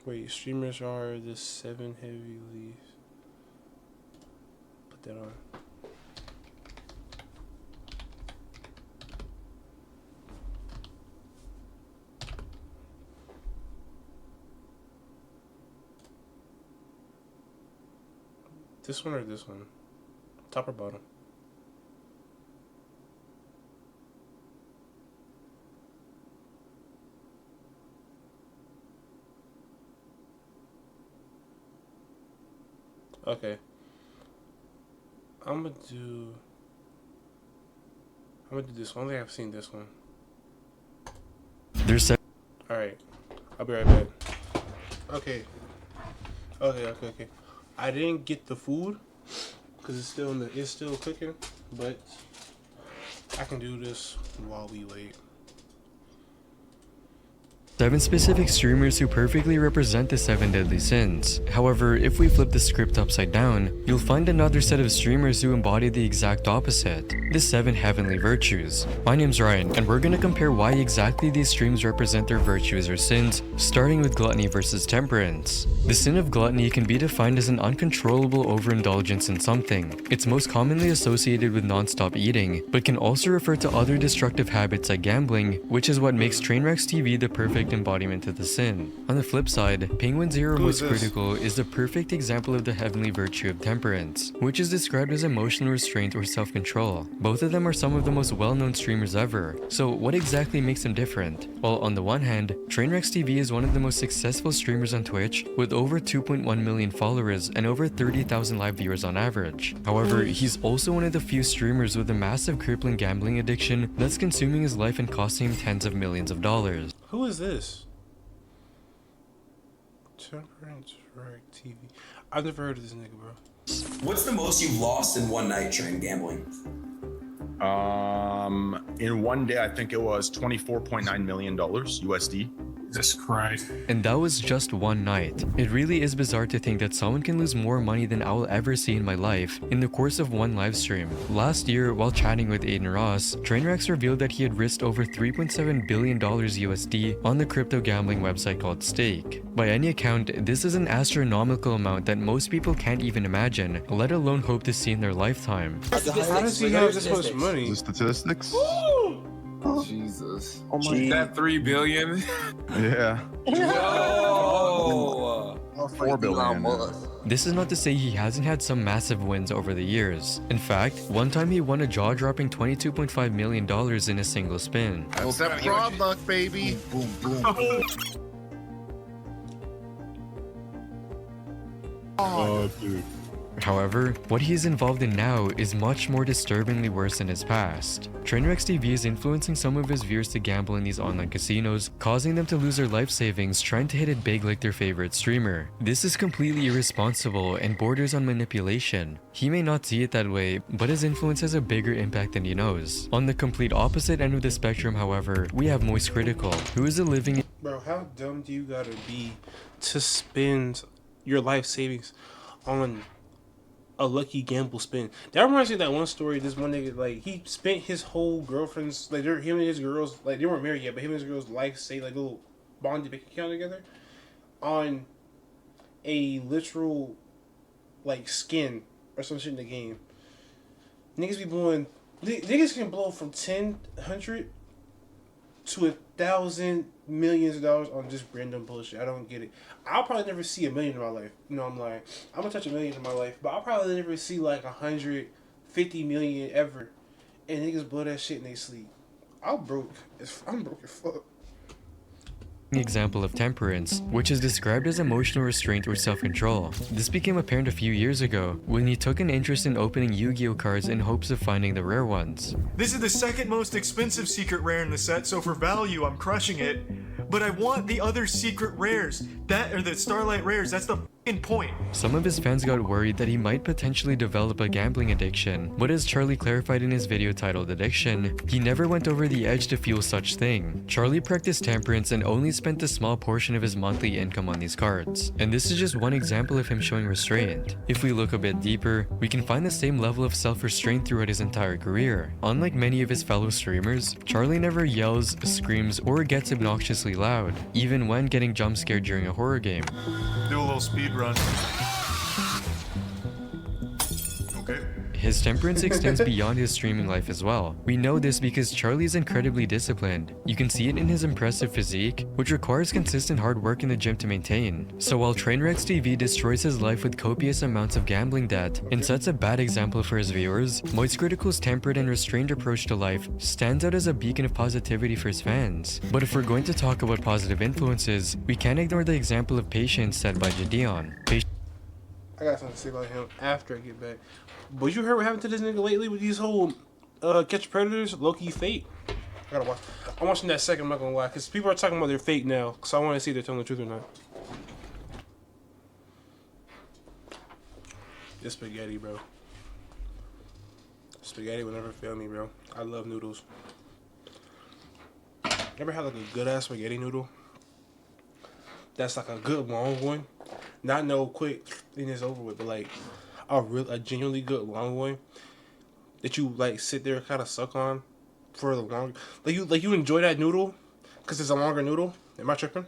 Wait, streamers are the 7 heavy leaves. Put that on. This one or this one? Top or bottom? Okay. I'm gonna do this one. I don't think I've seen this one. There's Alright. I'll be right back. Okay. Okay. I didn't get the food because it's still cooking, but I can do this while we wait. 7 specific streamers who perfectly represent the 7 deadly sins. However, if we flip the script upside down, you'll find another set of streamers who embody the exact opposite, the 7 heavenly virtues. My name's Ryan, and we're gonna compare why exactly these streams represent their virtues or sins, starting with gluttony versus temperance. The sin of gluttony can be defined as an uncontrollable overindulgence in something. It's most commonly associated with non-stop eating, but can also refer to other destructive habits like gambling, which is what makes Trainwrecks TV the perfect embodiment of the sin. On the flip side, Penguin Zero Most Critical is the perfect example of the heavenly virtue of temperance, which is described as emotional restraint or self-control. Both of them are some of the most well-known streamers ever. So what exactly makes them different? Well, on the one hand, Trainwrecks TV is one of the most successful streamers on Twitch, with over 2.1 million followers and over 30,000 live viewers on average. However, he's also one of the few streamers with a massive crippling gambling addiction that's consuming his life and costing him tens of millions of dollars. Who is this? Temperance Right TV. I've never heard of this nigga, bro. What's the most you've lost in one night trying gambling? In one day, I think it was $24.9 million USD. Jesus Christ. And that was just one night. It really is bizarre to think that someone can lose more money than I will ever see in my life in the course of one live stream. Last year, while chatting with Aiden Ross, Trainwrecks revealed that he had risked over $3.7 billion USD on the crypto gambling website called Stake. By any account, this is an astronomical amount that most people can't even imagine, let alone hope to see in their lifetime. How does he have this much money? The statistics? Jesus. Oh my Is that 3 billion? Yeah. Whoa! 4 billion. This is not to say he hasn't had some massive wins over the years. In fact, one time he won a jaw-dropping $22.5 million in a single spin. That's that fraud luck, baby. Boom, boom. Oh, dude. However, what he is involved in now is much more disturbingly worse than his past. Trainwrecks TV is influencing some of his viewers to gamble in these online casinos, causing them to lose their life savings trying to hit it big like their favorite streamer. This is completely irresponsible and borders on manipulation. He may not see it that way, but his influence has a bigger impact than he knows. On the complete opposite end of the spectrum, however, we have Moist Critical, who is a living... Bro, how dumb do you gotta be to spend your life savings on a lucky gamble spin? That reminds me of that one story. This one nigga, like, he spent his whole girlfriend's, like, him and his girls, like, they weren't married yet, but him and his girls' life saved, like, a little bonded bank account together on a literal, like, skin or some shit in the game. Niggas be blowing, niggas can blow from 100 to 1,000 millions of dollars on just random bullshit. I don't get it. I'll probably never see $1 million in my life. You know, I'm like, I'm gonna touch $1 million in my life, but I'll probably never see like 150 million ever. And niggas blow that shit in they sleep. I'm broke as fuck. example of temperance, which is described as emotional restraint or self-control. This became apparent a few years ago when he took an interest in opening Yu-Gi-Oh cards in hopes of finding the rare ones. This is the second most expensive secret rare in the set, so for value, I'm crushing it. But I want the other secret rares. That, or the Starlight rares, that's the In point. Some of his fans got worried that he might potentially develop a gambling addiction, but as Charlie clarified in his video titled Addiction, he never went over the edge to fuel such thing. Charlie practiced temperance and only spent a small portion of his monthly income on these cards. And this is just one example of him showing restraint. If we look a bit deeper, we can find the same level of self-restraint throughout his entire career. Unlike many of his fellow streamers, Charlie never yells, screams, or gets obnoxiously loud, even when getting jump scared during a horror game. Do a little speed run. Okay. His temperance extends beyond his streaming life as well. We know this because Charlie is incredibly disciplined. You can see it in his impressive physique, which requires consistent hard work in the gym to maintain. So while Trainwrecks TV destroys his life with copious amounts of gambling debt and sets a bad example for his viewers, Moist Critical's tempered and restrained approach to life stands out as a beacon of positivity for his fans. But if we're going to talk about positive influences, we can't ignore the example of patience set by Jadeon. I got something to say about him after I get back. But you heard what happened to this nigga lately with these whole Catch Predators? Low-key fake. I gotta watch. I'm watching that second, I'm not gonna lie. Because people are talking about they're fake now. So I want to see if they're telling the truth or not. This spaghetti, bro. Spaghetti will never fail me, bro. I love noodles. Ever had like a good ass spaghetti noodle? That's like a good long one. Not no quick and it's over with, but like a genuinely good long one that you like sit there and kind of suck on for the long. Like you enjoy that noodle because it's a longer noodle. Am I tripping?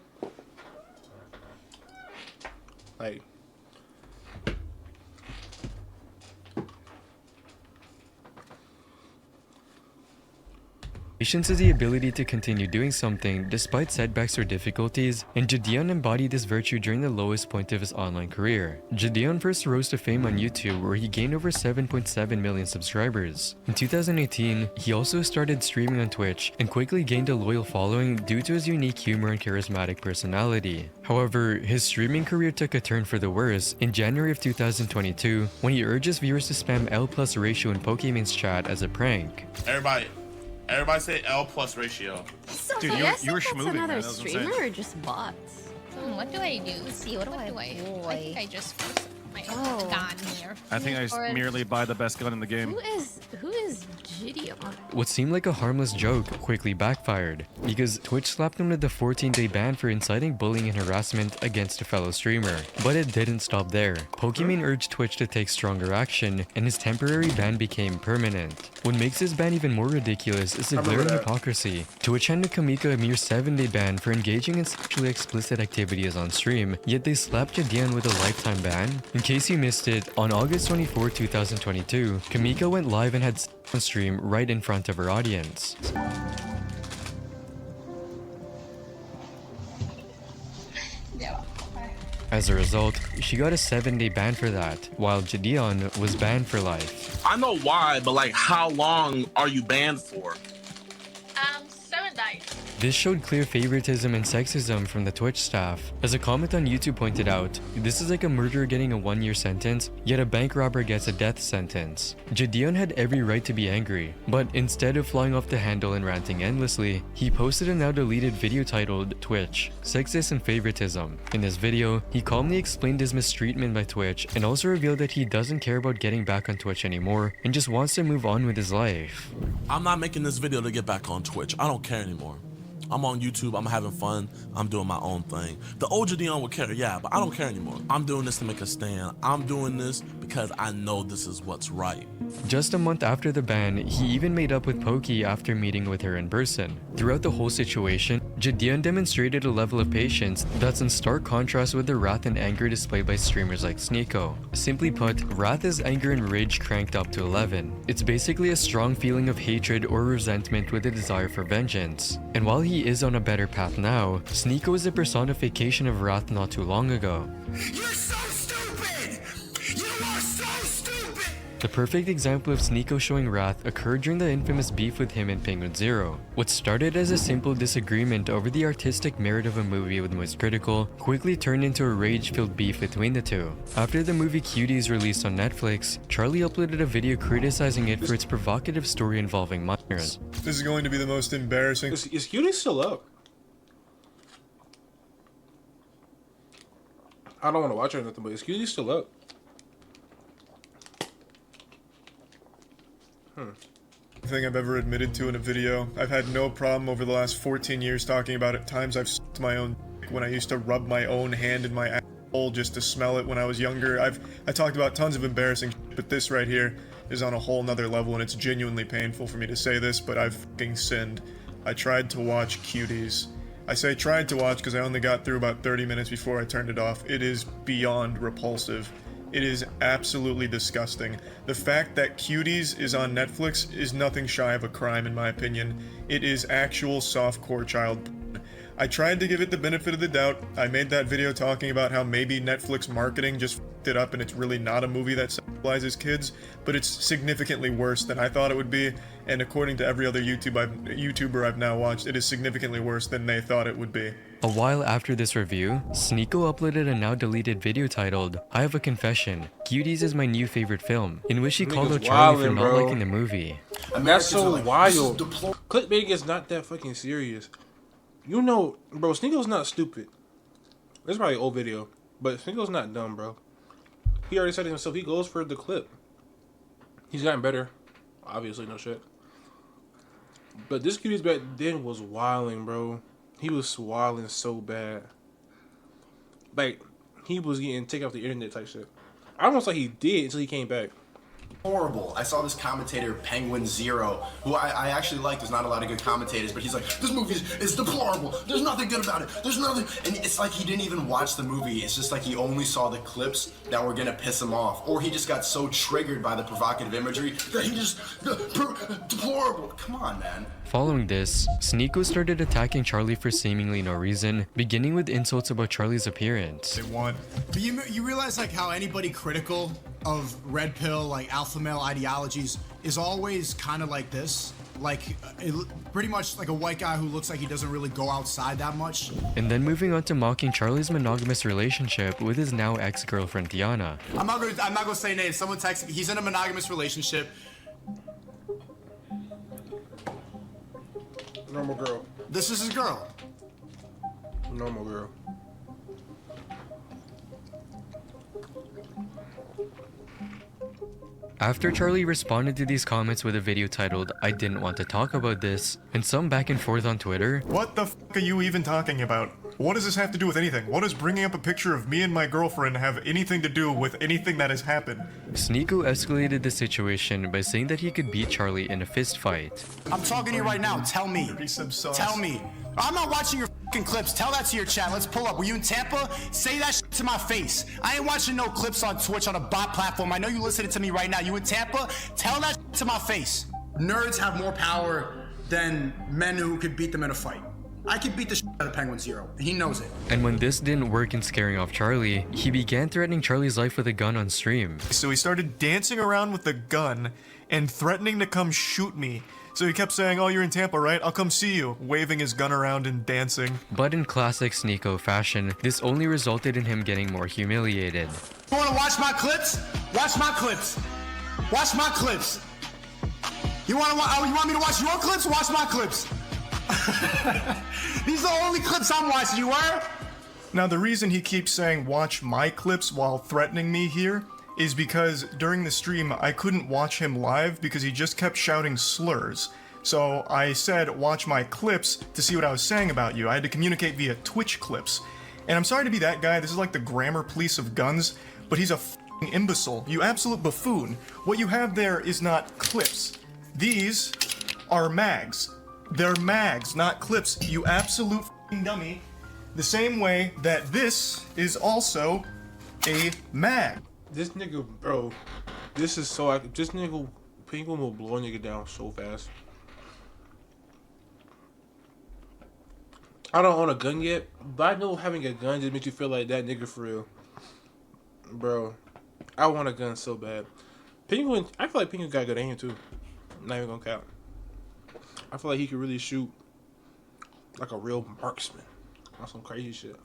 Like. Patience is the ability to continue doing something despite setbacks or difficulties, and Jadeon embodied this virtue during the lowest point of his online career. Jadeon first rose to fame on YouTube, where he gained over 7.7 million subscribers. In 2018, he also started streaming on Twitch and quickly gained a loyal following due to his unique humor and charismatic personality. However, his streaming career took a turn for the worse in January of 2022 when he urged his viewers to spam L+ ratio in Pokemon's chat as a prank. Everybody say L+ ratio. So Dude, I you guess were that's schmooving, man. another That's what I'm streamer saying. or just bots? What do I do? Let's see, what do I I boy? think I just forced my Oh. gun here. I think I just merely buy the best gun in the game. Who is Gideon? What seemed like a harmless joke quickly backfired, because Twitch slapped him with the 14-day ban for inciting bullying and harassment against a fellow streamer. But it didn't stop there. Pokimane urged Twitch to take stronger action, and his temporary ban became permanent. What makes this ban even more ridiculous is the glaring hypocrisy. Twitch handed Kamika a mere 7-day ban for engaging in sexually explicit activities on stream, yet they slapped Jadeon with a lifetime ban. In case you missed it, on August 24, 2022, Kamika went live and had sex on stream right in front of her audience. As a result, she got a 7-day ban for that, while Jadeon was banned for life. I know why, but like, how long are you banned for? 7 days. This showed clear favoritism and sexism from the Twitch staff. As a comment on YouTube pointed out, this is like a murderer getting a 1-year sentence, yet a bank robber gets a death sentence. Jadeon had every right to be angry, but instead of flying off the handle and ranting endlessly, he posted a now deleted video titled Twitch, Sexist and Favoritism. In this video, he calmly explained his mistreatment by Twitch and also revealed that he doesn't care about getting back on Twitch anymore and just wants to move on with his life. I'm not making this video to get back on Twitch. I don't care anymore. I'm on YouTube, I'm having fun, I'm doing my own thing. The old Jadeon would care, yeah, but I don't care anymore. I'm doing this to make a stand. I'm doing this because I know this is what's right. Just a month after the ban, he even made up with Poki after meeting with her in person. Throughout the whole situation, Jadeon demonstrated a level of patience that's in stark contrast with the wrath and anger displayed by streamers like Sneeko. Simply put, wrath is anger and rage cranked up to 11. It's basically a strong feeling of hatred or resentment with a desire for vengeance. And while he is on a better path now, Sneeko is a personification of wrath not too long ago. You're so stupid! You are so stupid! The perfect example of Sneeko showing wrath occurred during the infamous beef with him and Penguin Zero. What started as a simple disagreement over the artistic merit of a movie with Moist Critical quickly turned into a rage-filled beef between the two. After the movie Cuties released on Netflix, Charlie uploaded a video criticizing it for its provocative story involving minors. This is going to be the most embarrassing. Is Cutie still up? I don't want to watch it or nothing, but is Cutie still up? Thing I've ever admitted to in a video. I've had no problem over the last 14 years talking about it. Times I've sucked my own dick when I used to rub my own hand in my asshole just to smell it when I was younger. I talked about tons of embarrassing shit, but this right here is on a whole nother level, and it's genuinely painful for me to say this, but I've fucking sinned. I tried to watch Cuties. I say tried to watch because I only got through about 30 minutes before I turned it off. It is beyond repulsive. It is absolutely disgusting. The fact that Cuties is on Netflix is nothing shy of a crime in my opinion. It is actual softcore child porn. I tried to give it the benefit of the doubt. I made that video talking about how maybe Netflix marketing just f***ed it up and it's really not a movie that sexualizes kids, but it's significantly worse than I thought it would be, and according to every other YouTuber I've now watched, it is significantly worse than they thought it would be. A while after this review, Sneako uploaded a now deleted video titled, I Have a Confession, Cuties is my new favorite film, in which he called out Charlie for wildin', not bro. liking the movie. That's so wild. Clickbait is not that fucking serious. You know, bro, Sneako's not stupid. This is probably an old video, but Sneako's not dumb, bro. He already said it himself. He goes for the clip. He's gotten better. Obviously, no shit. But this Cuties back then was wilding, bro. He was wilding so bad. Like, he was getting taken off the internet type shit. I almost like he did until he came back. Horrible. I saw this commentator, Penguin Zero, who I actually like. There's not a lot of good commentators, but he's like, this movie is deplorable. There's nothing good about it. There's nothing. And it's like he didn't even watch the movie. It's just like he only saw the clips that were going to piss him off. Or he just got so triggered by the provocative imagery that he just, deplorable. Come on, man. Following this, Sneako started attacking Charlie for seemingly no reason, beginning with insults about Charlie's appearance. But you realize like how anybody critical of red pill, like alpha male ideologies is always kind of like this. Like, pretty much like a white guy who looks like he doesn't really go outside that much. And then moving on to mocking Charlie's monogamous relationship with his now ex-girlfriend Tiana. I'm not gonna say names. Someone texted me. He's in a monogamous relationship. Normal girl. This is his girl. Normal girl. After Charlie responded to these comments with a video titled, I didn't want to talk about this, and some back and forth on Twitter, What the f are you even talking about? What does this have to do with anything? What does bringing up a picture of me and my girlfriend have anything to do with anything that has happened? Sneako escalated the situation by saying that he could beat Charlie in a fist fight. I'm talking to you right now. Tell me. Tell me. I'm not watching your fucking clips. Tell that to your chat. Let's pull up. Were you in Tampa? Say that shit to my face. I ain't watching no clips on Twitch on a bot platform. I know you listening to me right now. You in Tampa? Tell that shit to my face. Nerds have more power than men who could beat them in a fight. I could beat the shit out of Penguin Zero. He knows it. And when this didn't work in scaring off Charlie, he began threatening Charlie's life with a gun on stream. So he started dancing around with the gun and threatening to come shoot me. So he kept saying, oh, you're in Tampa, right? I'll come see you, waving his gun around and dancing. But in classic Sneako fashion, this only resulted in him getting more humiliated. You wanna watch my clips? Watch my clips. Watch my clips. You want me to watch your clips? Watch my clips. These are the only clips I'm watching, you were? Now, the reason he keeps saying watch my clips while threatening me here is because during the stream, I couldn't watch him live because he just kept shouting slurs. So I said watch my clips to see what I was saying about you. I had to communicate via Twitch clips. And I'm sorry to be that guy, this is like the grammar police of guns, but he's a f***ing imbecile. You absolute buffoon. What you have there is not clips. These are mags. They're mags, not clips, you absolute f***ing dummy. The same way that this is also a mag. This nigga, bro, this is so active. This nigga, Penguin will blow a nigga down so fast. I don't own a gun yet, but I know having a gun just makes you feel like that nigga for real. Bro, I want a gun so bad. Penguin, I feel like Penguin got good aim too. I'm not even gonna count. I feel like he could really shoot like a real marksman on some crazy shit.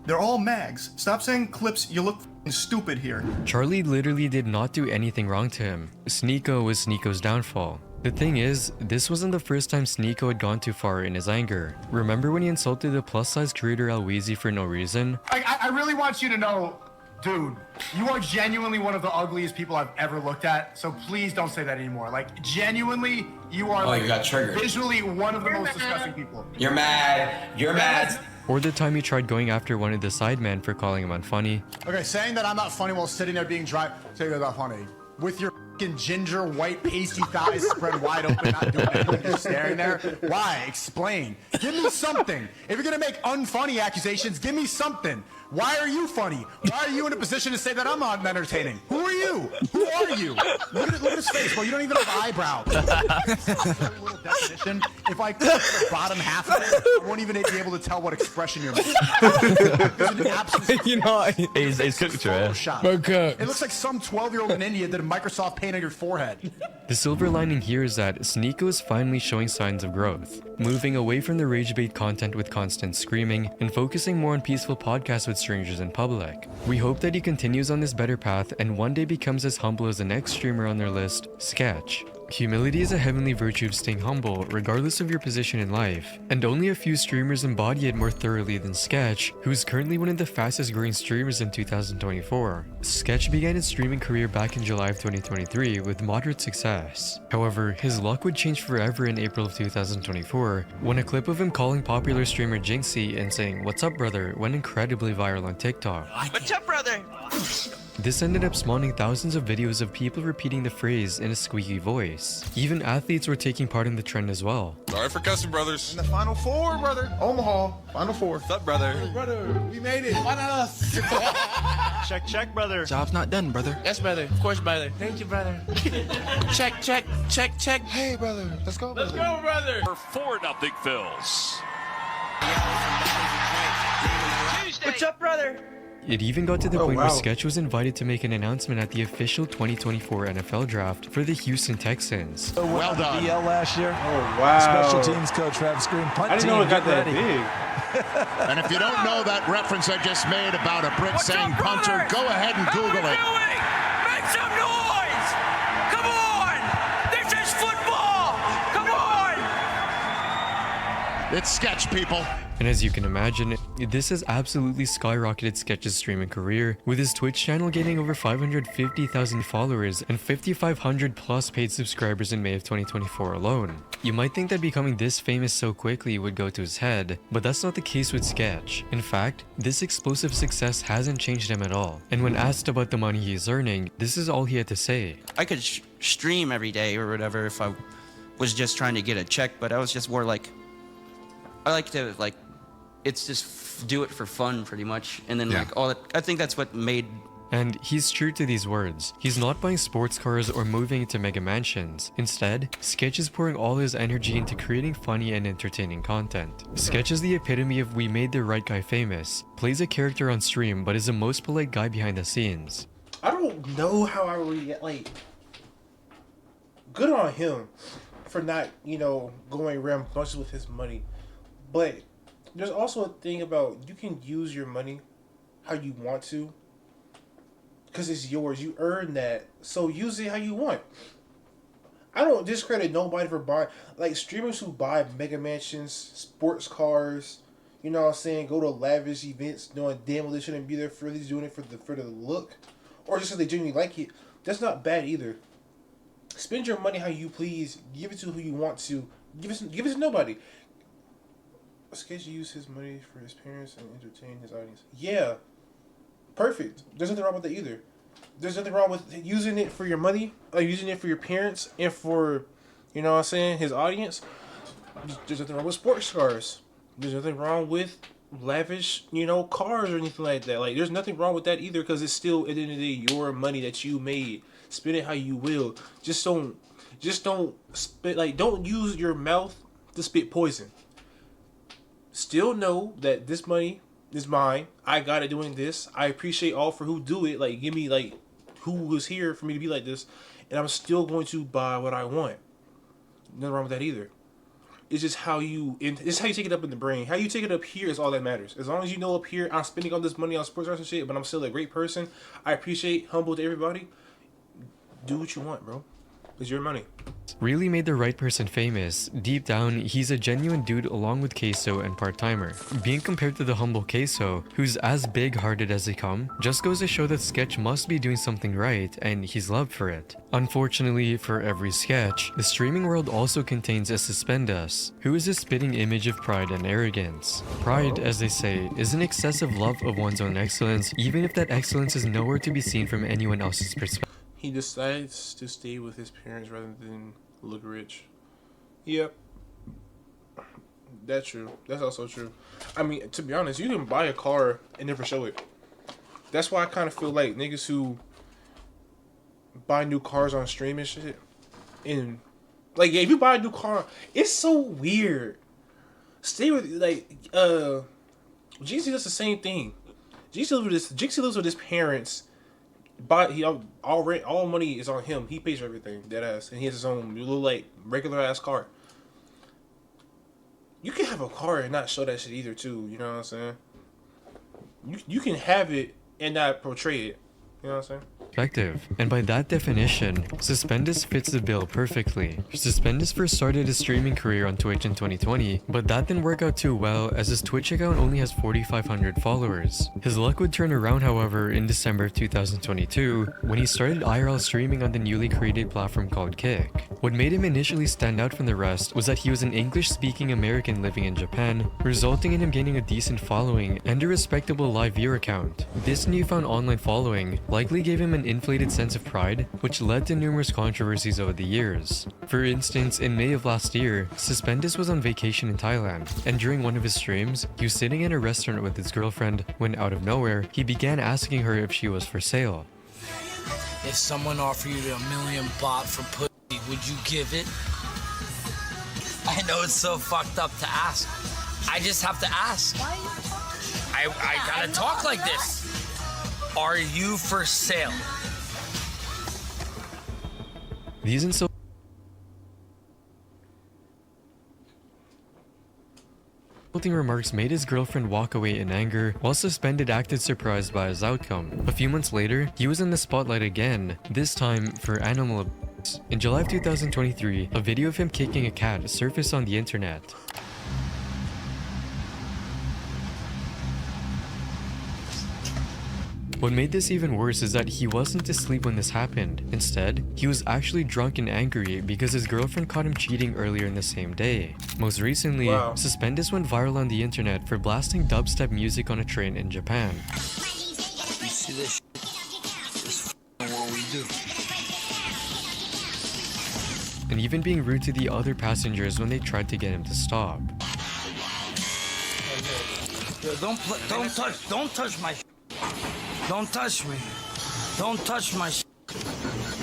They're all mags. Stop saying clips, you look f***ing stupid here. Charlie literally did not do anything wrong to him. Sneako was Sneako's downfall. The thing is, this wasn't the first time Sneako had gone too far in his anger. Remember when he insulted the plus-size creator Alweezy for no reason? I really want you to know, dude, you are genuinely one of the ugliest people I've ever looked at, so please don't say that anymore. Like, genuinely, you are you got triggered. Visually one of the most disgusting people. You're mad. You're mad. Or the time he tried going after one of the sidemen for calling him unfunny. Okay, saying that I'm not funny while sitting there being dry, saying that I'm not funny. With your fucking ginger, white, pasty thighs spread wide open, not doing anything, just staring there. Why? Explain. Give me something. If you're gonna make unfunny accusations, give me something. Why are you funny? Why are you in a position to say that I'm not entertaining? Who are you? Who are you? Look at his face, bro. You don't even have eyebrows. Very little definition. If I click the bottom half of it, I won't even be able to tell what expression you're making. There's an absence. You know, he's cooked your ass. It looks like some 12-year-old in India did a Microsoft Paint on your forehead. The silver lining here is that Sneako is finally showing signs of growth, moving away from the rage bait content with constant screaming and focusing more on peaceful podcasts with strangers in public. We hope that he continues on this better path and one day becomes as humble as the next streamer on their list, Sketch. Humility is a heavenly virtue of staying humble regardless of your position in life, and only a few streamers embody it more thoroughly than Sketch, who is currently one of the fastest growing streamers in 2024. Sketch began his streaming career back in July of 2023 with moderate success. However, his luck would change forever in April of 2024 when a clip of him calling popular streamer Jinxie and saying "What's up, brother?" went incredibly viral on TikTok. What's up, brother? This ended up spawning thousands of videos of people repeating the phrase in a squeaky voice. Even athletes were taking part in the trend as well. Sorry for cussing, brothers. In the Final Four, brother. Omaha, Final Four. What's up, brother? Brother, we made it. Why not us? Check, brother. Job's not done, brother. Yes, brother. Of course, brother. Thank you, brother. check. Hey, brother. Let's go, brother. Let's go, brother. For 4-0 Phils. What's up, brother? It even got to the point wow. where Sketch was invited to make an announcement at the official 2024 NFL Draft for the Houston Texans. Well done. DL last year. Oh, wow. Special teams coach Travis Green. Punt I didn't team, know it got get that ready. big. And if you don't know that reference I just made about a Brit saying punter, go ahead and Google it. Make some noise! Come on! This is football! Come on! It's Sketch, people. And as you can imagine, this has absolutely skyrocketed Sketch's streaming career, with his Twitch channel gaining over 550,000 followers and 5,500 plus paid subscribers in May of 2024 alone. You might think that becoming this famous so quickly would go to his head, but that's not the case with Sketch. In fact, this explosive success hasn't changed him at all. And when asked about the money he is earning, this is all he had to say. I could stream every day or whatever if I was just trying to get a check, but I was just more like, I like to like, it's just do it for fun pretty much. And then like all that, I think that's what made. And he's true to these words. He's not buying sports cars or moving into mega mansions. Instead, Sketch is pouring all his energy into creating funny and entertaining content. Sketch is the epitome of "we made the right guy famous," plays a character on stream but is the most polite guy behind the scenes. I don't know how I react. Like, good on him for not, going rambunctious with his money. But there's also a thing about you can use your money how you want to. Because it's yours. You earn that. So use it how you want. I don't discredit nobody for buying. Like, streamers who buy mega mansions, sports cars, you know what I'm saying, go to lavish events knowing damn well they shouldn't be there for these, doing it for the look. Or just because they genuinely like it. That's not bad either. Spend your money how you please. Give it to who you want to. Give it to nobody. Sketch use his money for his parents and entertain his audience. Yeah. Perfect. There's nothing wrong with that either. There's nothing wrong with using it for your money, or using it for your parents, and for, you know what I'm saying, his audience. There's nothing wrong with sports cars. There's nothing wrong with lavish, cars or anything like that. Like, there's nothing wrong with that either, because it's still, at the end of the day, your money that you made. Spend it how you will. Just don't spit, like, don't use your mouth to spit poison. Still know that this money is mine. I got it doing this. I appreciate all for who do it. Like, give me, like, who was here for me to be like this. And I'm still going to buy what I want. Nothing wrong with that either. It's just how you take it up in the brain. How you take it up here is all that matters. As long as you know up here, I'm spending all this money on sports cars and shit, but I'm still a great person. I appreciate, humble to everybody. Do what you want, bro. It's your money. Really made the right person famous. Deep down, he's a genuine dude along with Queso and part-timer. Being compared to the humble Queso, who's as big-hearted as they come, just goes to show that Sketch must be doing something right, and he's loved for it. Unfortunately, for every Sketch, the streaming world also contains a Suspendus, who is a spitting image of pride and arrogance. Pride, as they say, is an excessive love of one's own excellence, even if that excellence is nowhere to be seen from anyone else's perspective. He decides to stay with his parents rather than look rich. Yep. That's true. That's also true. I mean, to be honest, you can buy a car and never show it. That's why I kind of feel like niggas who buy new cars on stream and shit. And, like, yeah, if you buy a new car, it's so weird. Stay with, like, GC does the same thing. GC lives with his parents. But all money is on him. He pays for everything, dead ass, and he has his own little like regular ass car. You can have a car and not show that shit either, too. You know what I'm saying? You can have it and not portray it. You know what I'm saying? And by that definition, Suspendus fits the bill perfectly. Suspendus first started his streaming career on Twitch in 2020, but that didn't work out too well as his Twitch account only has 4,500 followers. His luck would turn around, however, in December of 2022 when he started IRL streaming on the newly created platform called Kick. What made him initially stand out from the rest was that he was an English-speaking American living in Japan, resulting in him gaining a decent following and a respectable live viewer count. This newfound online following likely gave him an inflated sense of pride, which led to numerous controversies over the years. For instance, in May of last year, Suspendus was on vacation in Thailand, and during one of his streams, he was sitting in a restaurant with his girlfriend when out of nowhere, he began asking her if she was for sale. If someone offered you $1 million baht for pussy, would you give it? I know it's so fucked up to ask. I just have to ask. I gotta talk like this. Are you for sale? These insulting remarks made his girlfriend walk away in anger, while Suspended acted surprised by his outcome. A few months later, he was in the spotlight again, this time for animal abuse. In July of 2023, a video of him kicking a cat surfaced on the internet. What made this even worse is that he wasn't asleep when this happened. Instead, he was actually drunk and angry because his girlfriend caught him cheating earlier in the same day. Most recently, Suspendus went viral on the internet for blasting dubstep music on a train in Japan. You see this shit? This is what we do. And even being rude to the other passengers when they tried to get him to stop. Yo, don't touch my shit. Don't touch me. Don't touch my shit.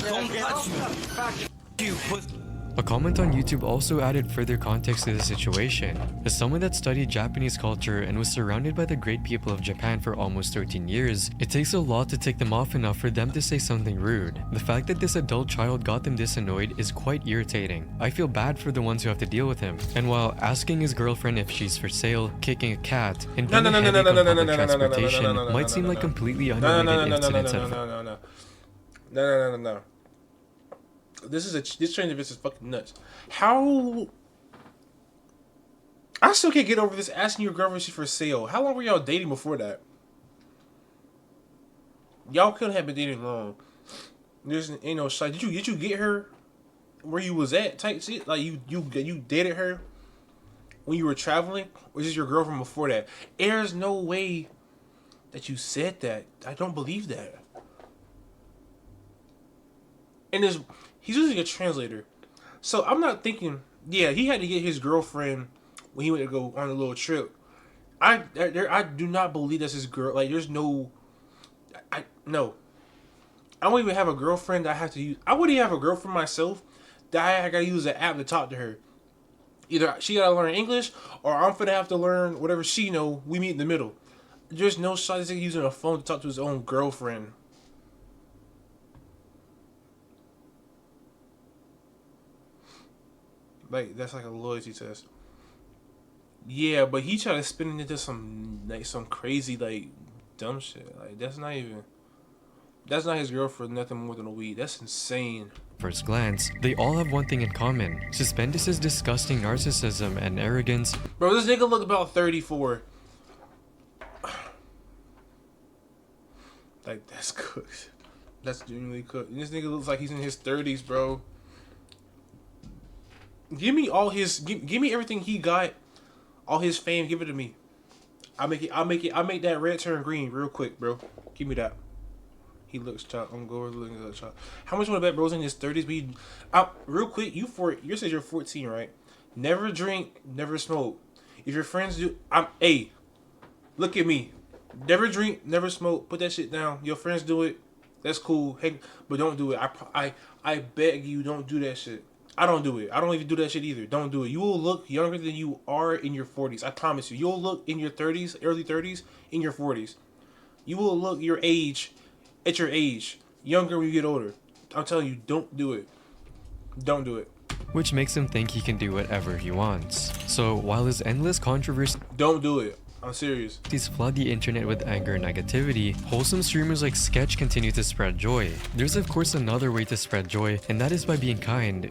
Don't touch me. You put. A comment on YouTube also added further context to the situation. As someone that studied Japanese culture and was surrounded by the great people of Japan for almost 13 years, it takes a lot to take them off enough for them to say something rude. The fact that this adult child got them this annoyed is quite irritating. I feel bad for the ones who have to deal with him. And while asking his girlfriend if she's for sale, kicking a cat, and being heavy on public transportation might seem like completely unrelated incidents at first. No. This train of this is fucking nuts. How? I still can't get over this asking your girlfriend if she's for sale. How long were y'all dating before that? Y'all couldn't have been dating long. There's ain't no shot. Did you get her where you was at type shit? Like you dated her when you were traveling? Or is this your girlfriend before that? There's no way that you said that. I don't believe that. And he's using a translator. So I'm not thinking, yeah, he had to get his girlfriend when he went to go on a little trip. I do not believe that's his girl. Like, there's no, no. I don't even have a girlfriend that I have to use. I wouldn't even have a girlfriend myself that I gotta use an app to talk to her. Either she gotta learn English or I'm finna have to learn whatever she know. We meet in the middle. There's no shot he's using a phone to talk to his own girlfriend. Like, that's like a loyalty test. Yeah, but he tried to spin it into some crazy, like, dumb shit. Like, that's not his girlfriend nothing more than a weed. That's insane. first glance, they all have one thing in common: Suspendus's disgusting narcissism and arrogance. Bro, this nigga look about 34. Like, that's cooked. That's genuinely cooked. And this nigga looks like he's in his 30s, bro. Give me all his, give me everything he got, all his fame. Give it to me. I'll make that red turn green real quick, bro. Give me that. He looks chopped. I'm going looking at chopped. How much want to bet bro's in his 30s? But real quick, you said you're 14, right? Never drink, never smoke. If your friends do, hey, look at me. Never drink, never smoke. Put that shit down. Your friends do it. That's cool. Hey, but don't do it. I beg you, don't do that shit. I don't do it. I don't even do that shit either. Don't do it. You will look younger than you are in your 40s. I promise you. You'll look in your 30s, early 30s, in your 40s. You will look your age, at your age, younger when you get older. I'm telling you, don't do it. Don't do it. Which makes him think he can do whatever he wants. So while his endless controversy, don't do it. I'm serious. These flood the internet with anger and negativity, wholesome streamers like Sketch continue to spread joy. There's of course another way to spread joy, and that is by being kind.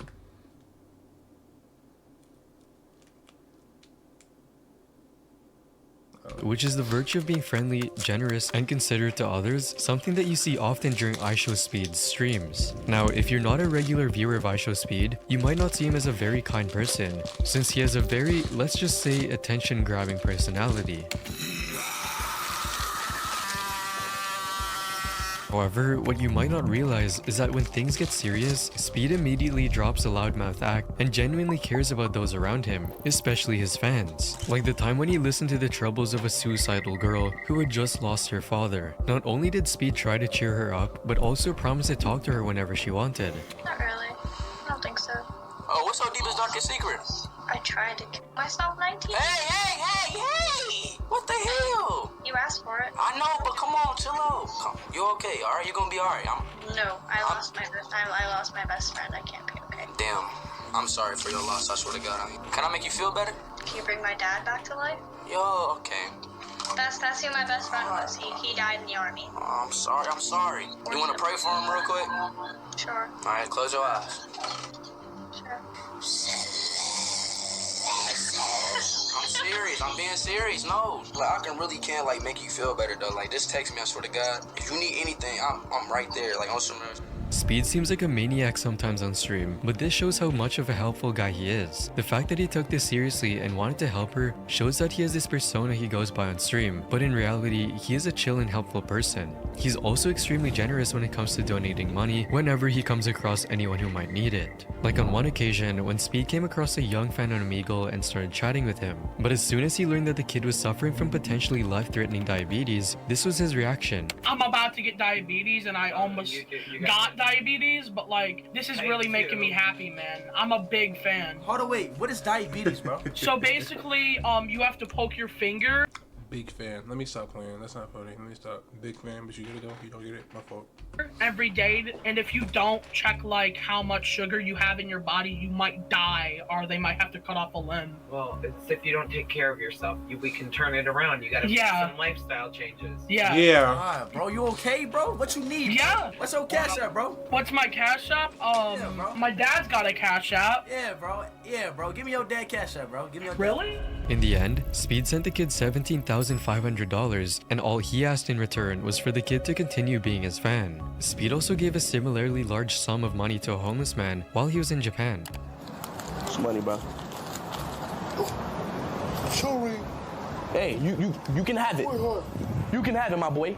Which is the virtue of being friendly, generous, and considerate to others, something that you see often during IShowSpeed's streams. Now, if you're not a regular viewer of IShowSpeed, you might not see him as a very kind person, since he has a very, let's just say, attention-grabbing personality. However, what you might not realize is that when things get serious, Speed immediately drops a loudmouth act and genuinely cares about those around him, especially his fans. Like the time when he listened to the troubles of a suicidal girl who had just lost her father. Not only did Speed try to cheer her up, but also promised to talk to her whenever she wanted. Not really. I don't think so. Oh, what's our deepest, darkest secret? I tried to kill myself 19. Hey! What the hell? You asked for it. I know, but come on, chill out. You okay? All right, you gonna be all right. No, I lost my best friend. I can't be okay. Damn, I'm sorry for your loss. I swear to God. Can I make you feel better? Can you bring my dad back to life? Yo, okay. That's who my best friend was. He died in the army. Oh, I'm sorry. You wanna pray for him real quick? Sure. All right, close your eyes. Sure. I'm serious. I'm being serious. No, like I can't like make you feel better though. Like just text me. I swear to God. If you need anything, I'm right there. Like on some. Speed seems like a maniac sometimes on stream, but this shows how much of a helpful guy he is. The fact that he took this seriously and wanted to help her shows that he has this persona he goes by on stream, but in reality, he is a chill and helpful person. He's also extremely generous when it comes to donating money whenever he comes across anyone who might need it. Like on one occasion, when Speed came across a young fan on Omegle and started chatting with him. But as soon as he learned that the kid was suffering from potentially life-threatening diabetes, this was his reaction. I'm about to get diabetes and I almost got diabetes, but like, this is really making me happy, man. I'm a big fan. Hold on, wait, what is diabetes, bro? So basically, you have to poke your finger. Big fan. Let me stop playing. That's not funny. Let me stop. Big fan, but you get it though. You don't get it. My fault. Every day, and if you don't check like how much sugar you have in your body, you might die, or they might have to cut off a limb. Well, it's if you don't take care of yourself. We can turn it around. You gotta make some lifestyle changes. Yeah. Bro, you okay, bro? What you need? Yeah. What's your cash app, bro? What's my cash app? My dad's got a cash app. Yeah, bro. Give me your dad cash app, bro. Give me your Really? In the end, Speed sent the kid $17,500, and all he asked in return was for the kid to continue being his fan. Speed also gave a similarly large sum of money to a homeless man while he was in Japan. It's money, bro. Sorry. Hey, you can have it. You can have it, my boy.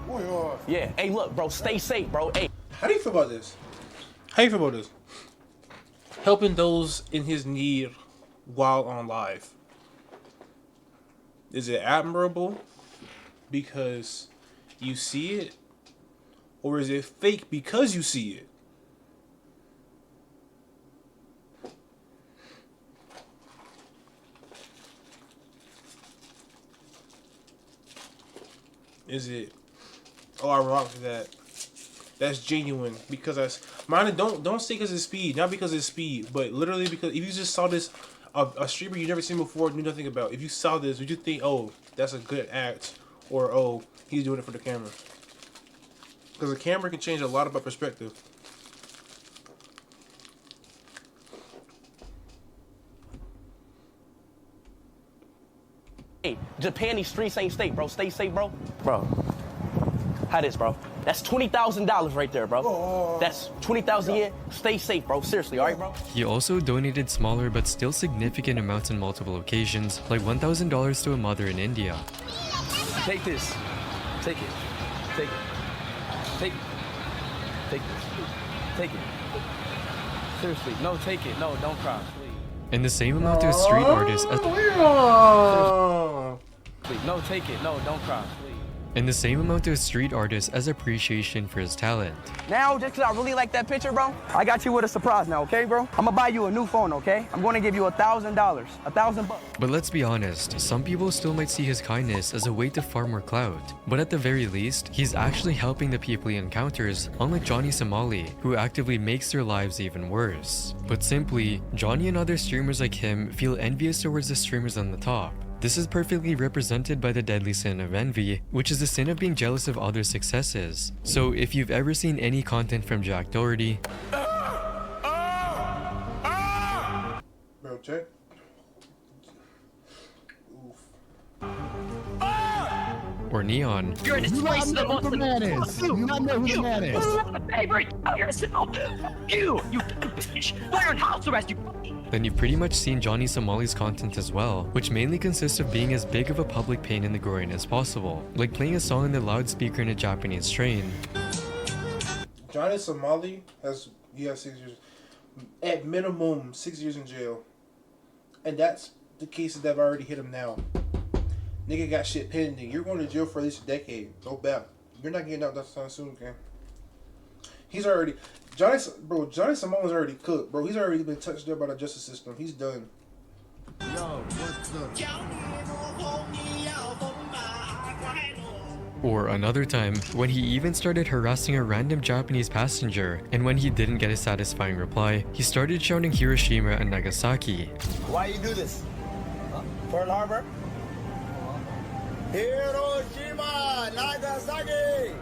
Yeah. Hey, look, bro. Stay safe, bro. Hey. How do you feel about this? Helping those in his need while on live. Is it admirable because you see it? Or is it fake because you see it? Is it, oh, I rock that. That's genuine because don't say because it's Speed, not because it's Speed, but literally because if you just saw this, a streamer you never seen before, knew nothing about. If you saw this, would you think, oh, that's a good act, or oh, he's doing it for the camera? Because the camera can change a lot about perspective. Japan, these streets ain't safe, bro. Stay safe, bro. Bro, how this, bro? That's $20,000 right there, bro. That's $20,000 a year. Stay safe, bro. Seriously, all right, bro? He also donated smaller but still significant amounts on multiple occasions, like $1,000 to a mother in India. Take this. Take it. Take it. Take it. Take this. Take it. Seriously, no, take it. No, don't cry, please. And the same amount to a street artist as No, take it. No, don't cry, please. and the same amount to a street artist as appreciation for his talent. Now, just because I really like that picture, bro, I got you with a surprise now, okay, bro? I'm gonna buy you a new phone, okay? I'm gonna give you $1,000, $1,000. But let's be honest, some people still might see his kindness as a way to farm more clout. But at the very least, he's actually helping the people he encounters, unlike Johnny Somali, who actively makes their lives even worse. But simply, Johnny and other streamers like him feel envious towards the streamers on the top. This is perfectly represented by the deadly sin of envy, which is the sin of being jealous of others' successes. So if you've ever seen any content from Jack Doherty, Bro, check. or Neon, You're a disgrace to the Muslim. You not know who the man is. Favorite. You bitch. We're on house arrest. You. then you've pretty much seen Johnny Somali's content as well, which mainly consists of being as big of a public pain in the groin as possible, like playing a song in the loudspeaker in a Japanese train. Johnny Somali has 6 years, at minimum 6 years in jail, and that's the cases that have already hit him now. Nigga got shit pending. You're going to jail for at least a decade. No doubt. You're not getting out that time soon, okay? He's already Johnny Somali's already cooked, bro. He's already been touched up by the justice system. He's done. Yo, what's up? Or another time, when he even started harassing a random Japanese passenger, and when he didn't get a satisfying reply, he started shouting Hiroshima and Nagasaki. Why you do this? Pearl Harbor? Hiroshima, Nagasaki!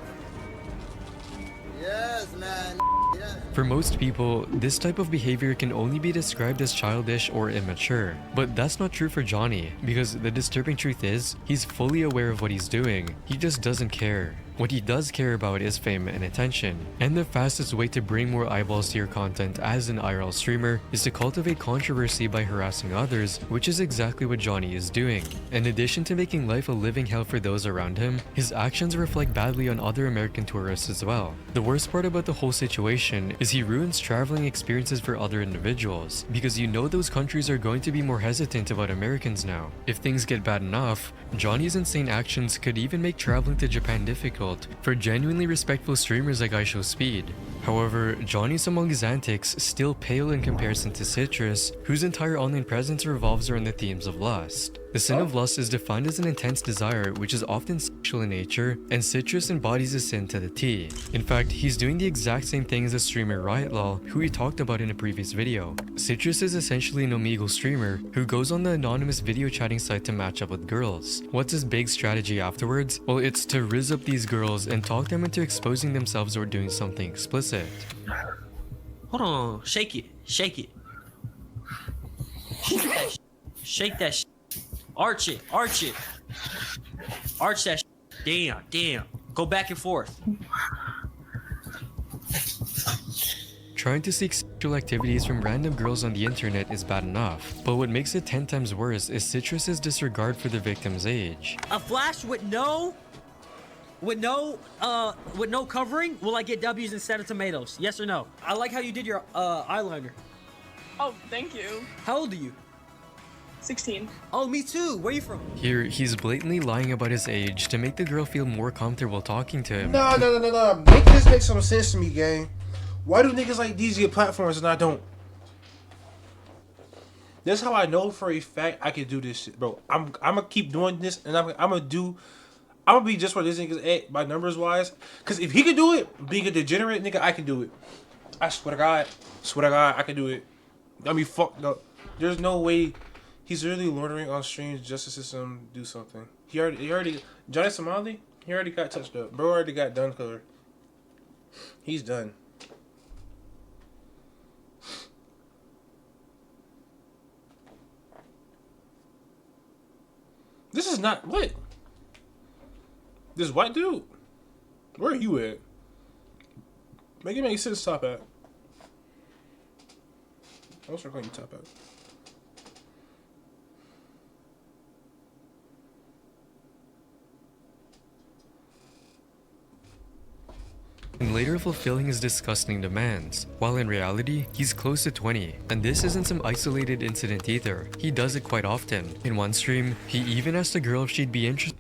Yes, man. Yes. For most people, this type of behavior can only be described as childish or immature. But that's not true for Johnny, because the disturbing truth is, he's fully aware of what he's doing. He just doesn't care. What he does care about is fame and attention. And the fastest way to bring more eyeballs to your content as an IRL streamer is to cultivate controversy by harassing others, which is exactly what Johnny is doing. In addition to making life a living hell for those around him, his actions reflect badly on other American tourists as well. The worst part about the whole situation is he ruins traveling experiences for other individuals, because you know those countries are going to be more hesitant about Americans now. If things get bad enough, Johnny's insane actions could even make traveling to Japan difficult for genuinely respectful streamers like IShowSpeed. However, Johnny Somali's antics still pale in comparison to Citrus, whose entire online presence revolves around the themes of lust. The sin of lust is defined as an intense desire which is often sexual in nature, and Citrus embodies the sin to the T. In fact, he's doing the exact same thing as the streamer RiotLol, who we talked about in a previous video. Citrus is essentially an Omegle streamer who goes on the anonymous video chatting site to match up with girls. What's his big strategy afterwards? Well, it's to rizz up these girls and talk them into exposing themselves or doing something explicit. Hold on, shake it, shake it. Shake that shit. Arch it, arch it. Arch that shit. Damn, damn. Go back and forth. Trying to seek sexual activities from random girls on the internet is bad enough, but what makes it 10 times worse is Citrus's disregard for the victim's age. A flash with no covering, will I get W's instead of tomatoes? Yes or no? I like how you did your eyeliner. Oh, thank you. How old are you? 16. Oh, me too. Where are you from? Here, he's blatantly lying about his age to make the girl feel more comfortable talking to him. No. Make this make some sense to me, gang. Why do niggas like these get platforms and I don't? That's how I know for a fact I can do this shit, bro. I'm gonna keep doing this, and I'm gonna be just where this nigga's at by numbers wise. Cause if he can do it, being a degenerate nigga, I can do it. I swear to God, I can do it. I mean, fuck no. There's no way he's really loitering on streams just to see some do something. He already Johnny Somali, he already got touched up. Bro already got done color. He's done. This is not what. This white dude. Where are you at? Make it make sense. Top at. I'll start calling you top at. And later fulfilling his disgusting demands, while in reality, he's close to 20. And this isn't some isolated incident either. He does it quite often. In one stream, he even asked a girl if she'd be interested.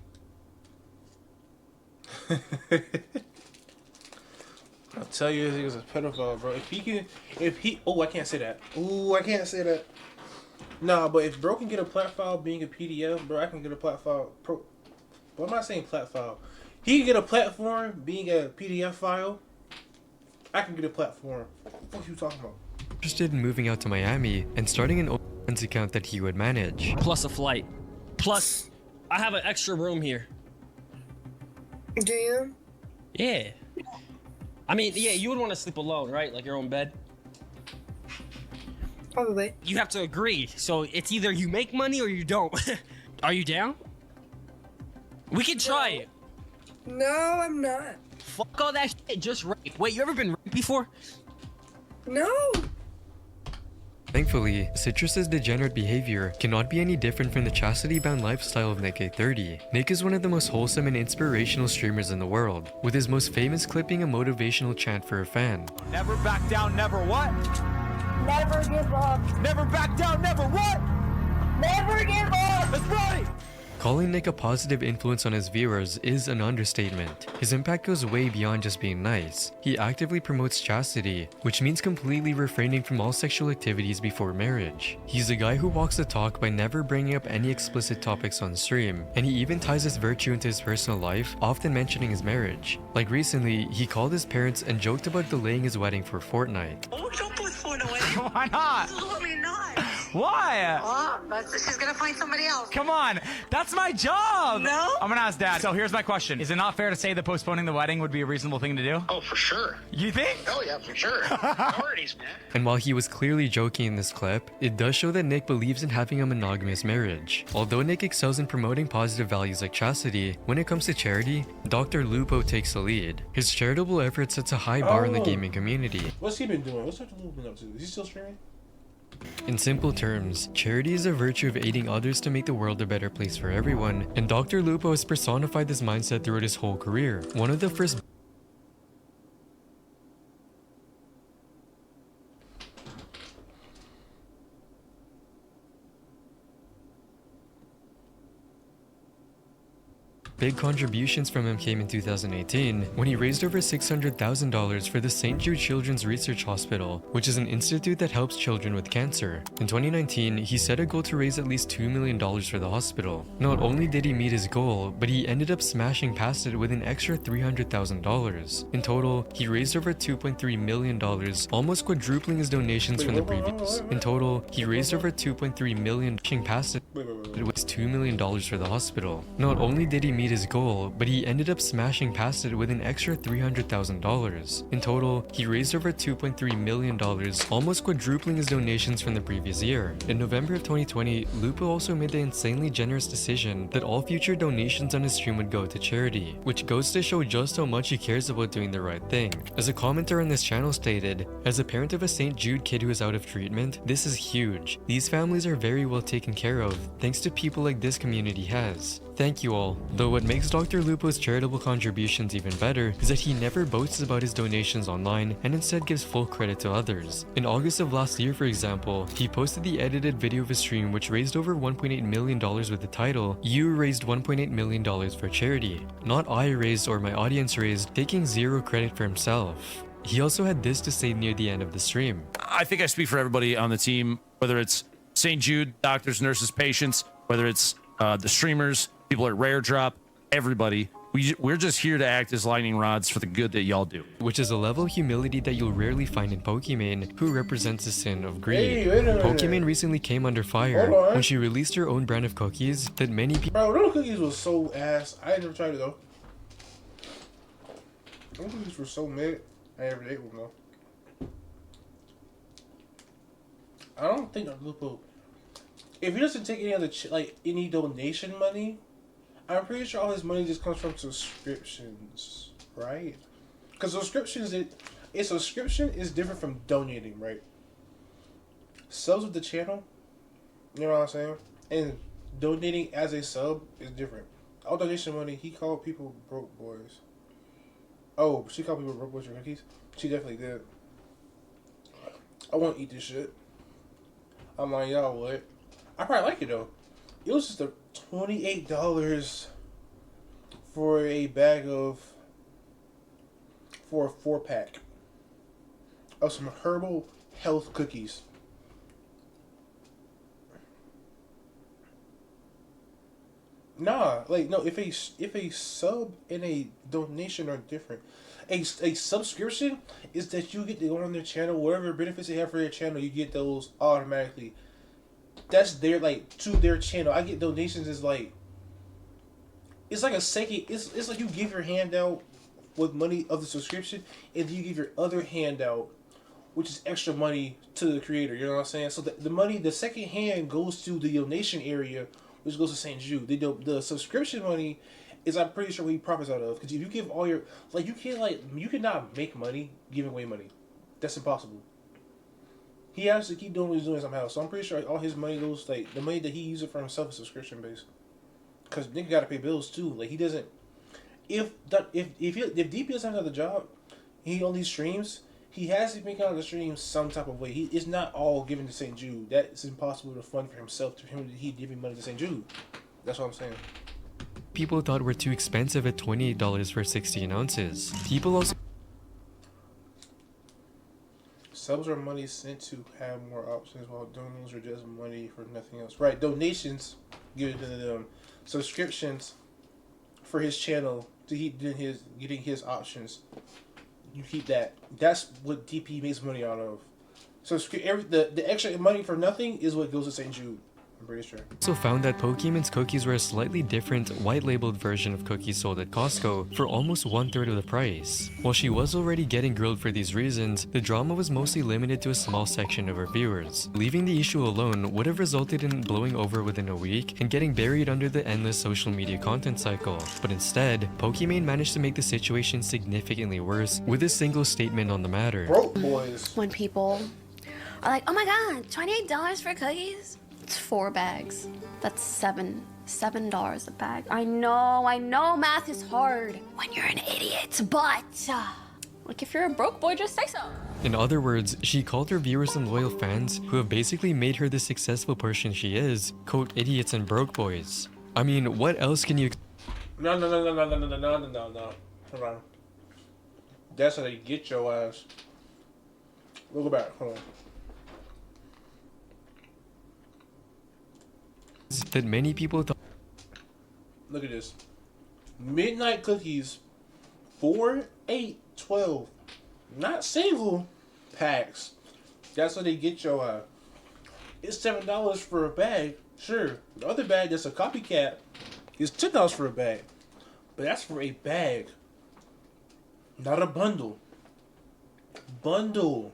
I'll tell you, this nigga's a pedophile, bro. Oh, I can't say that. Ooh, I can't say that. Nah, but if bro can get a plat file being a PDF, bro, I can get a plat file. What am I saying, plat file? He can get a platform being a PDF file. I can get a platform. What are you talking about? Interested in moving out to Miami and starting an OnlyFans account that he would manage. Plus a flight. Plus, I have an extra room here. Do you? Yeah. I mean, yeah, you would want to sleep alone, right? Like your own bed. Probably. You have to agree. So it's either you make money or you don't. Are you down? We can try it. No, I'm not. Fuck all that shit, just rape. Wait, you ever been raped before? No. Thankfully, Citrus's degenerate behavior cannot be any different from the chastity-bound lifestyle of Nick830. Nick is one of the most wholesome and inspirational streamers in the world, with his most famous clip being a motivational chant for a fan. Never back down, never what? Never give up. Never back down, never what? Never give up. That's right. Calling Nick a positive influence on his viewers is an understatement. His impact goes way beyond just being nice. He actively promotes chastity, which means completely refraining from all sexual activities before marriage. He's a guy who walks the talk by never bringing up any explicit topics on stream, and he even ties this virtue into his personal life, often mentioning his marriage. Like recently, he called his parents and joked about delaying his wedding for a fortnight. Oh, don't postpone a wedding. Why not? Absolutely not. Why? Oh, she's gonna find somebody else. Come on, that's my job. No? I'm gonna ask Dad. So here's my question: is it not fair to say that postponing the wedding would be a reasonable thing to do? Oh, for sure. You think? Oh yeah, for sure. Priorities, man. And while he was clearly joking in this clip, it does show that Nick believes in having a monogamous marriage. Although Nick excels in promoting positive values like chastity, when it comes to charity, Dr. Lupo takes the lead. His charitable effort sets a high bar in the gaming community. What's he been doing? What's Dr. Lupo been up to? Is he still streaming? In simple terms, charity is a virtue of aiding others to make the world a better place for everyone, and Dr. Lupo has personified this mindset throughout his whole career. One of the first big contributions from him came in 2018 when he raised over $600,000 for the St. Jude Children's Research Hospital, which is an institute that helps children with cancer. In 2019, he set a goal to raise at least $2 million for the hospital. Not only did he meet his goal, but he ended up smashing past it with an extra $300,000. In total, he raised over $2.3 million, almost quadrupling his donations from the previous. In total, he raised over $2.3 million, pushing past it was $2 million for the hospital. Not only did he meet his goal, but he ended up smashing past it with an extra $300,000. In total, he raised over $2.3 million, almost quadrupling his donations from the previous year. In November of 2020, Lupo also made the insanely generous decision that all future donations on his stream would go to charity, which goes to show just how much he cares about doing the right thing. As a commenter on this channel stated, as a parent of a St. Jude kid who is out of treatment, this is huge. These families are very well taken care of, thanks to people like this community has. Thank you all. Though what makes Dr. Lupo's charitable contributions even better is that he never boasts about his donations online and instead gives full credit to others. In August of last year, for example, he posted the edited video of his stream which raised over $1.8 million with the title, "You raised $1.8 million for charity." Not I raised or my audience raised, taking zero credit for himself. He also had this to say near the end of the stream. I think I speak for everybody on the team, whether it's St. Jude, doctors, nurses, patients, whether it's the streamers, people at Rare Drop, everybody. We're just here to act as lightning rods for the good that y'all do. Which is a level of humility that you'll rarely find in Pokimane, who represents the sin of greed. Hey, wait a minute. Pokimane recently came under fire Hold on. when she released her own brand of cookies that many people— Bro, those cookies was so ass. I ain't never tried it though. Those cookies were so mid. I never ate one though. I don't think Lupo, if he doesn't take any other any donation money, I'm pretty sure all his money just comes from subscriptions, right? Because subscriptions, a subscription is different from donating, right? Subs with the channel, you know what I'm saying? And donating as a sub is different. All donation money, he called people broke boys. Oh, she called people broke boys for cookies? She definitely did. I won't eat this shit. I'm like, y'all what? I probably like it though. It was just $28 for a bag of, for a 4-pack of some herbal health cookies. Nah, like no. If a sub and a donation are different, a subscription is that you get to go on their channel, whatever benefits they have for their channel, you get those automatically. That's their to their channel. I get donations as like, it's like a second. It's like you give your handout with money of the subscription, and then you give your other handout, which is extra money to the creator. You know what I'm saying? So the money, the second hand goes to the donation area, which goes to St. Jude. The subscription money is, I'm pretty sure, where he profits out of. Because if you give all your, you cannot make money giving away money. That's impossible. He has to keep doing what he's doing somehow. So I'm pretty sure all his money goes, the money that he uses for himself is subscription based. Because nigga gotta pay bills too. Like, he doesn't, if DP doesn't have another job, he only streams, he has to make out of the stream some type of way. It's not all given to St. Jude. That's impossible to fund for himself. He giving money to St. Jude. That's what I'm saying. People thought were too expensive at $28 for 16 ounces. People also... Subs are money sent to have more options, while donations are just money for nothing else. Right, donations given to them. Subscriptions for his channel to keep getting his options. You keep that. That's what DP makes money out of. So the extra money for nothing is what goes to St. Jude. I'm pretty sure. Also found that Pokemon's cookies were a slightly different, white-labeled version of cookies sold at Costco for almost 1/3 of the price. While she was already getting grilled for these reasons, the drama was mostly limited to a small section of her viewers. Leaving the issue alone would have resulted in blowing over within a week and getting buried under the endless social media content cycle. But instead, Pokimane managed to make the situation significantly worse with a single statement on the matter. Broke boys. When people are like, oh my god, $28 for cookies? It's 4 bags. That's $7 a bag. I know math is hard when you're an idiot, but like, if you're a broke boy, just say so. In other words, she called her viewers and loyal fans, who have basically made her the successful person she is, quote, idiots and broke boys. I mean, what else can you... No. Hold on. That's how they get your ass. We'll go back. Hold on. That many people thought... Look at this. Midnight cookies. 4, 8, 12. Not single packs. That's how they get your ass. It's $7 for a bag. Sure. The other bag that's a copycat is $10 for a bag. But that's for a bag. Not a bundle. Bundle.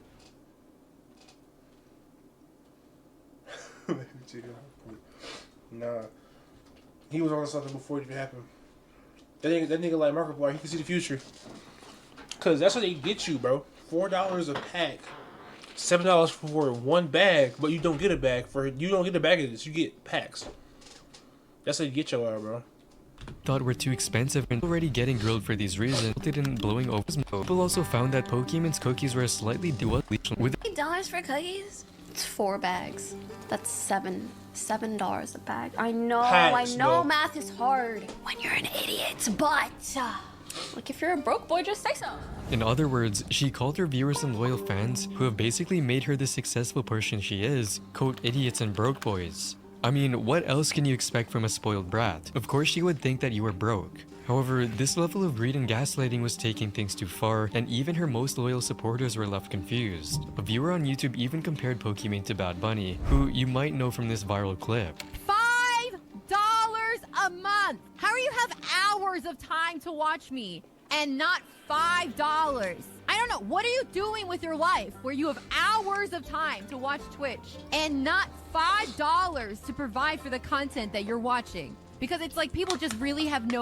Nah. He was on something before it even happened. That nigga like Markiplier, he can see the future. Cause that's what they get you, bro. $4 a pack. $7 for one bag, but you don't get a bag you don't get a bag of this, you get packs. That's how you get your bro. Thought were too expensive and already getting grilled for these reasons didn't blowing over. People also found that Pokemon's cookies were a slightly with $8 for cookies? It's 4 bags. That's $7 a bag. I know math is hard when you're an idiot, but like, if you're a broke boy, just say so. In other words, she called her viewers and loyal fans, who have basically made her the successful person she is, quote, idiots and broke boys. I mean, what else can you expect from a spoiled brat? Of course she would think that you were broke. However, this level of greed and gaslighting was taking things too far, and even her most loyal supporters were left confused. A viewer on YouTube even compared Pokimane to Bad Bunny, who you might know from this viral clip. $5 a month! How do you have hours of time to watch me and not $5? I don't know, what are you doing with your life where you have hours of time to watch Twitch and not $5 to provide for the content that you're watching? Because it's like people just really have they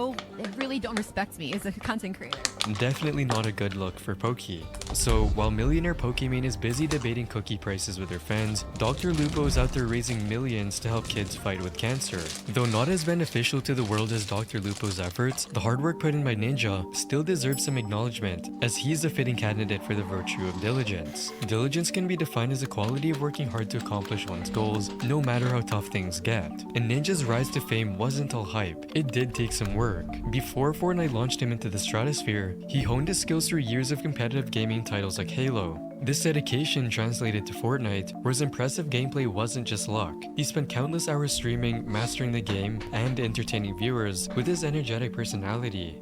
really don't respect me as a content creator. Definitely not a good look for Pokey. So, while millionaire Pokimane is busy debating cookie prices with her fans, Dr. Lupo is out there raising millions to help kids fight with cancer. Though not as beneficial to the world as Dr. Lupo's efforts, the hard work put in by Ninja still deserves some acknowledgement, as he is a fitting candidate for the virtue of diligence. Diligence can be defined as a quality of working hard to accomplish one's goals, no matter how tough things get. And Ninja's rise to fame wasn't all hype. It did take some work. Before Fortnite launched him into the stratosphere, he honed his skills through years of competitive gaming titles like Halo. This dedication translated to Fortnite, where his impressive gameplay wasn't just luck. He spent countless hours streaming, mastering the game, and entertaining viewers with his energetic personality.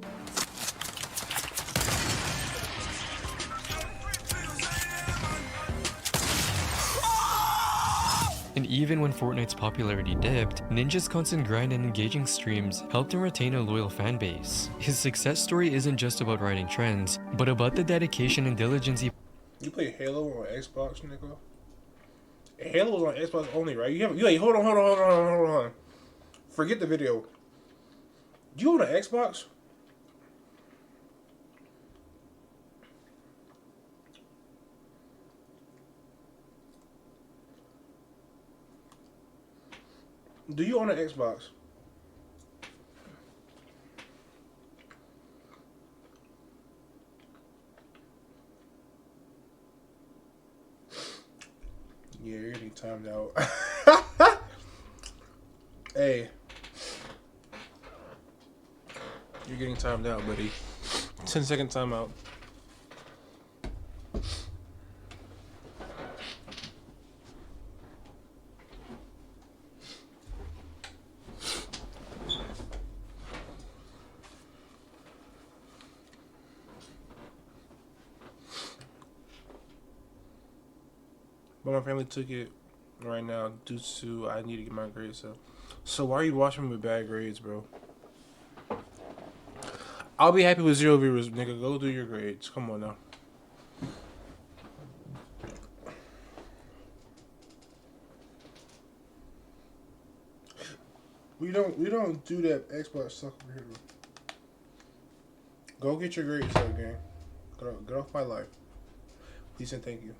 And even when Fortnite's popularity dipped, Ninja's constant grind and engaging streams helped him retain a loyal fanbase. His success story isn't just about riding trends, but about the dedication and diligence he... You play Halo on Xbox, nigga? Halo was on Xbox only, right? Hold on. Forget the video. You on an Xbox? Do you own an Xbox? Yeah, you're getting timed out. Hey. You're getting timed out, buddy. 10-second timeout. But my family took it right now due to I need to get my grades up. So why are you watching me with bad grades, bro? I'll be happy with 0 viewers, nigga. Go do your grades. Come on now. We don't do that Xbox stuff over here. Go get your grades up, gang. Get off my life. Please and thank you.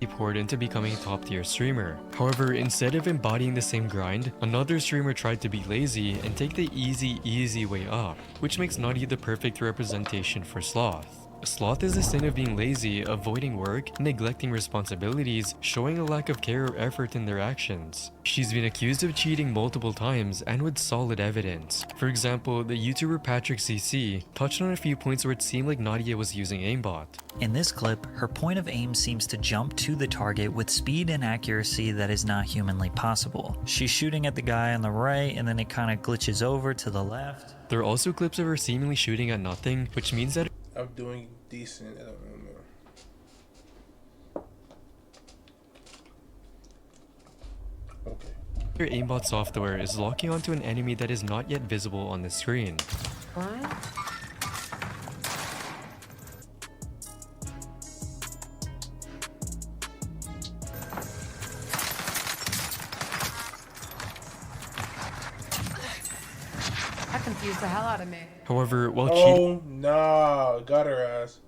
He poured into becoming a top-tier streamer. However, instead of embodying the same grind, another streamer tried to be lazy and take the easy way up, which makes Nadia the perfect representation for sloth. Sloth is the sin of being lazy, avoiding work, neglecting responsibilities, showing a lack of care or effort in their actions. She's been accused of cheating multiple times and with solid evidence. For example, the YouTuber Patrick CC touched on a few points where it seemed like Nadia was using aimbot. In this clip, her point of aim seems to jump to the target with speed and accuracy that is not humanly possible. She's shooting at the guy on the right and then it kind of glitches over to the left. There are also clips of her seemingly shooting at nothing, which means that I'm doing decent. I don't know. Okay. her aimbot software is locking onto an enemy that is not yet visible on the screen. What? That confused the hell out of me. However, while nah, got her ass.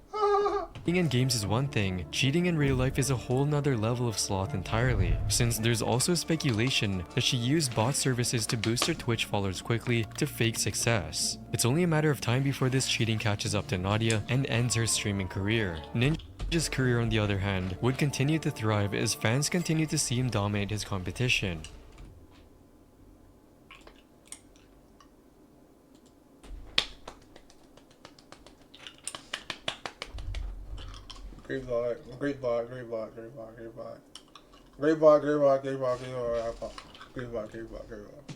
cheating in games is one thing, cheating in real life is a whole nother level of sloth entirely, since there's also speculation that she used bot services to boost her Twitch followers quickly to fake success. It's only a matter of time before this cheating catches up to Nadia and ends her streaming career. Ninja's career, on the other hand, would continue to thrive as fans continue to see him dominate his competition. Great vlog, great vlog, great vlog, great vlog, great vlog. Great vlog, great vlog, great vlog, great vlog, great vlog, great vlog, great vlog.